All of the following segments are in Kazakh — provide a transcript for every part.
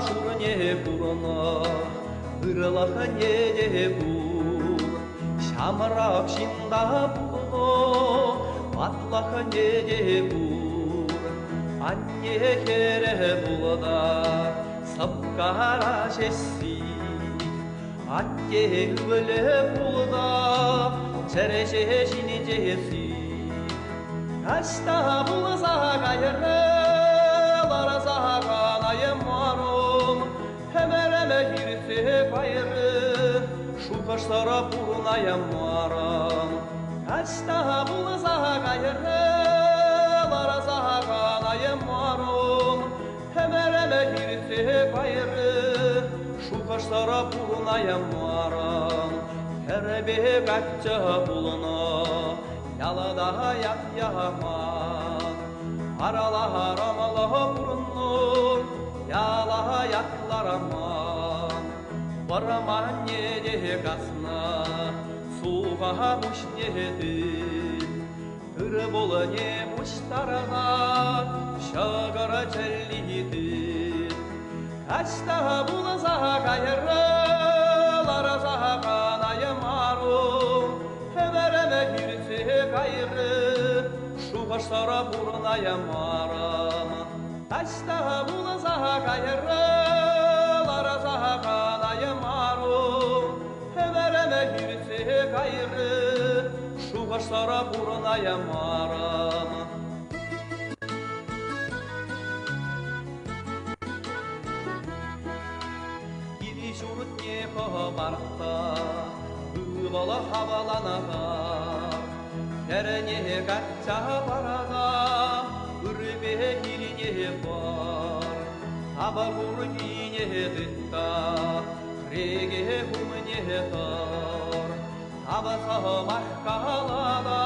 шурне курно, ырлахне бур, шамрак шинда булно, атлахне бур, анне кере булда, сапкара жесси, атте өвле булда, череше жини жесси, кашта булса кайры, ларса канайым марым, хемереме хирсе кайры, шукаштара пурнаям марам, кашта булса кайры, ларса канайым марым, хемереме хирсе кайры, шукаштара пурнаям марам, хербе качча булна, ялада як-яман, арала-рамала бурыннын, яла яклараман, бараман неде касна, суға мушнедin, түрі бол не муштарана, шагара челлидin, качта булса кайры, ларса канайым арым, хемереме хирсе кайры, шукаштара пурнаям марам, качта булса кайры, ларса канайым арым, хемереме хирсе кайры, шукаштара пурнаям марам. Ири журтне барта, бала хаваланага, керене качча барага, үрбе хирине бар, таба бургине дытта, хреге хумне тар, таба махкалада,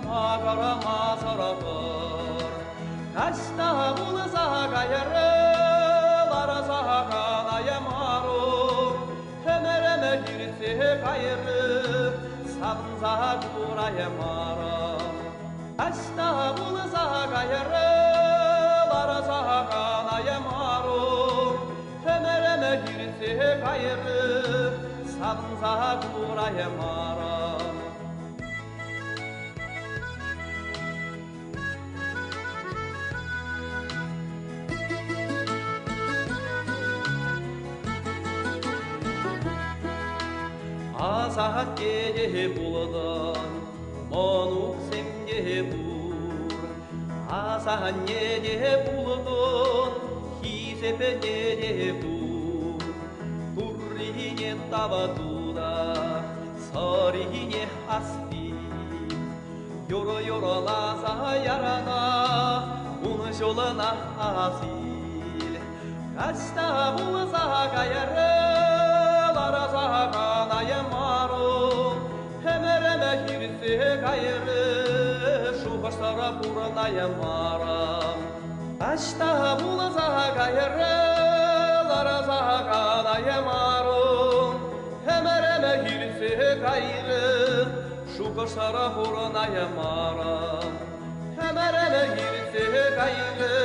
магара мазара бар, качта булса кайры, ларса канайым арым, хемереме хирсе кайры, сабынса курайым марам, качта булса кайры, ларса канайым арым, хемереме хирсе кайры, сабынса курайым марам. Азат кеде булдан, монук семде бур, азат неде булдан, хисепе неде бур, туррине табатуда, сарине аспи, йоро лаза ярана, ун жолына асил, качта булса кайры, ларса канайым арым, хемереме хирсе кайры, шукаштара пурнаям марам, качта булса кайры, ларса канайым арым, хемереме хирсе кайры, шукаштара пурнаям марам, хемереме хирсе кайры,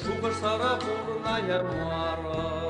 шукаштара пурнаям марам.